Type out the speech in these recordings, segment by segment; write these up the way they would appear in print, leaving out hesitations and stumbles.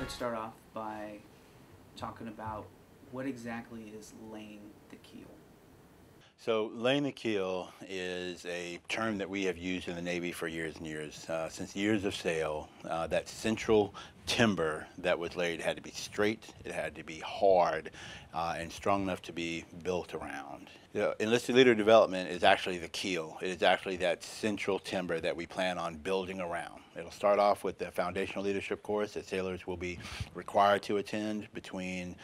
let's start off by talking about what exactly is laying the keel. So laying the keel is a term that we have used in the Navy for years and years. Since years of sail, that central timber that was laid had to be straight, it had to be hard, and strong enough to be built around. Enlisted leader development is actually the keel. It is actually that central timber that we plan on building around. It'll start off with the foundational leadership course that sailors will be required to attend between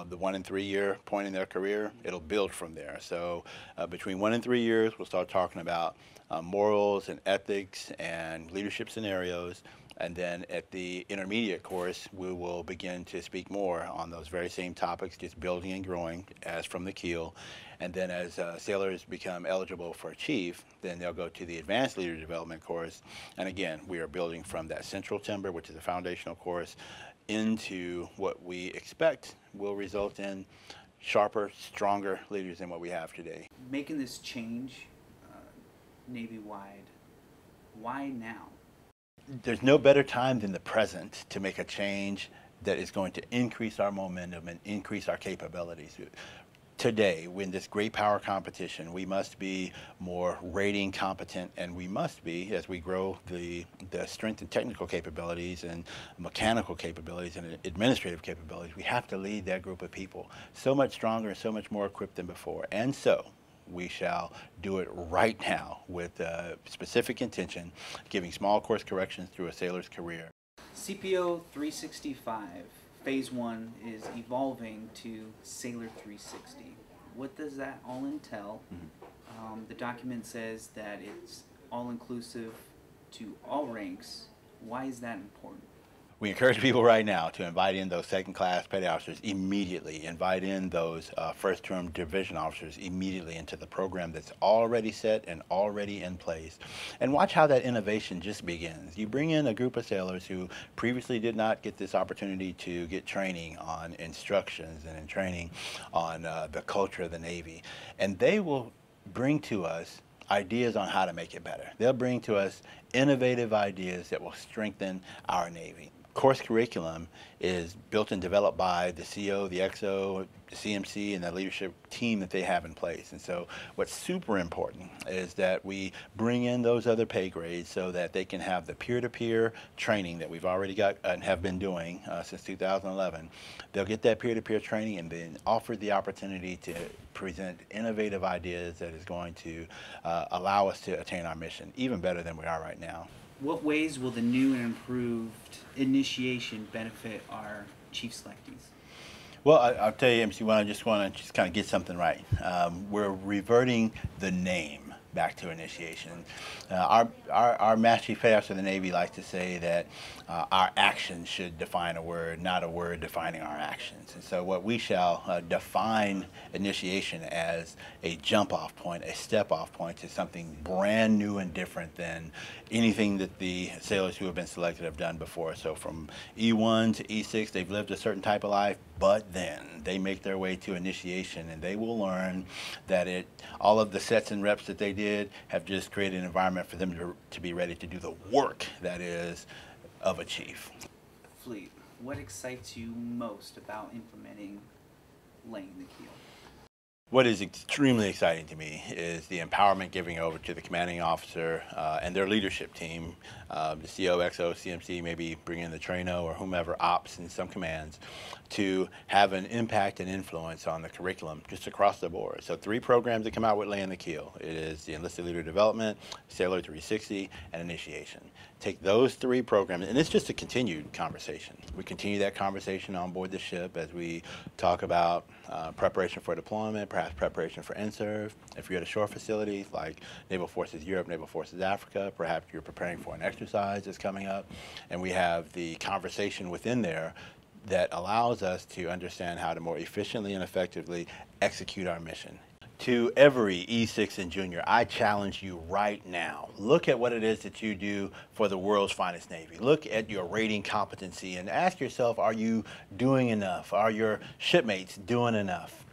the 1 and 3 year point in their career. It'll build from there. So between 1 and 3 years, we'll start talking about morals and ethics and leadership scenarios. And then at the intermediate course, we will begin to speak more on those very same topics, just building and growing as from the keel. And then as sailors become eligible for chief, then they'll go to the advanced leader development course. And again, we are building from that central timber, which is a foundational course, into what we expect will result in sharper, stronger leaders than what we have today. Making this change Navy-wide, why now? There's no better time than the present to make a change that is going to increase our momentum and increase our capabilities. Today, in this great power competition, we must be more rating competent, and we must be, as we grow the strength and technical capabilities and mechanical capabilities and administrative capabilities, we have to lead that group of people so much stronger and so much more equipped than before. And so we shall do it right now with specific intention, giving small course corrections through a sailor's career. CPO 365. Phase 1 is evolving to Sailor 360. What does that all entail? The document says that it's all-inclusive to all ranks. Why is that important? We encourage people right now to invite in those second-class petty officers immediately, invite in those first-term division officers immediately into the program that's already set and already in place. And watch how that innovation just begins. You bring in a group of sailors who previously did not get this opportunity to get training on instructions and in training on the culture of the Navy, and they will bring to us ideas on how to make it better. They'll bring to us innovative ideas that will strengthen our Navy. Course curriculum is built and developed by the CO, the XO, the CMC, and the leadership team that they have in place. And so what's super important is that we bring in those other pay grades so that they can have the peer-to-peer training that we've already got and have been doing since 2011. They'll get that peer-to-peer training and then offer the opportunity to present innovative ideas that is going to allow us to attain our mission even better than we are right now. What ways will the new and improved initiation benefit our chief selectees? Well, I'll tell you, MC1, I just want to kind of get something right. We're reverting the name back to initiation. Our Master Chief Petty Officer of the Navy likes to say that our actions should define a word, not a word defining our actions. And so what we shall define initiation as a jump-off point, a step-off point to something brand new and different than anything that the sailors who have been selected have done before. So from E1 to E6, they've lived a certain type of life, but then they make their way to initiation and they will learn that all of the sets and reps that they did have just created an environment for them to be ready to do the work that is of a chief. Fleet, what excites you most about implementing laying the keel? What is extremely exciting to me is the empowerment giving over to the commanding officer and their leadership team, the CO, XO, CMC, maybe bring in the Traino or whomever, ops in some commands, to have an impact and influence on the curriculum just across the board. So 3 programs that come out with laying the keel. It is the Enlisted Leader Development, Sailor 360, and Initiation. Take those 3 programs, and it's just a continued conversation. We continue that conversation on board the ship as we talk about preparation for deployment, perhaps preparation for in-serve. If you're at a shore facility like Naval Forces Europe, Naval Forces Africa, perhaps you're preparing for an exercise that's coming up, and we have the conversation within there that allows us to understand how to more efficiently and effectively execute our mission. To every E6 and junior, I challenge you right now. Look at what it is that you do for the world's finest Navy. Look at your rating competency and ask yourself, are you doing enough? Are your shipmates doing enough?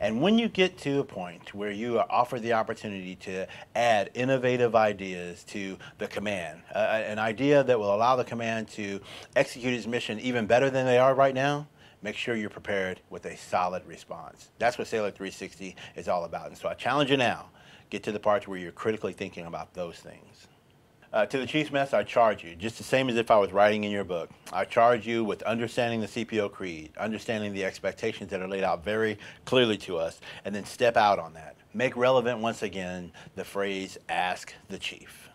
And when you get to a point where you are offered the opportunity to add innovative ideas to the command, an idea that will allow the command to execute its mission even better than they are right now, make sure you're prepared with a solid response. That's what Sailor 360 is all about. And so I challenge you now, get to the part where you're critically thinking about those things. To the Chief's Mess, I charge you, just the same as if I was writing in your book, I charge you with understanding the CPO creed, understanding the expectations that are laid out very clearly to us, and then step out on that. Make relevant once again the phrase, ask the chief.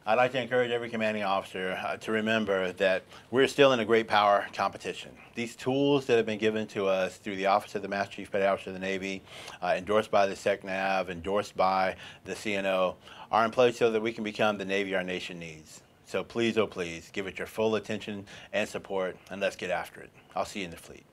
I'd like to encourage every commanding officer to remember that we're still in a great power competition. These tools that have been given to us through the Office of the Master Chief Petty Officer of the Navy, endorsed by the SECNAV, endorsed by the CNO, are in place so that we can become the Navy our nation needs. So please, oh please, give it your full attention and support, and let's get after it. I'll see you in the fleet.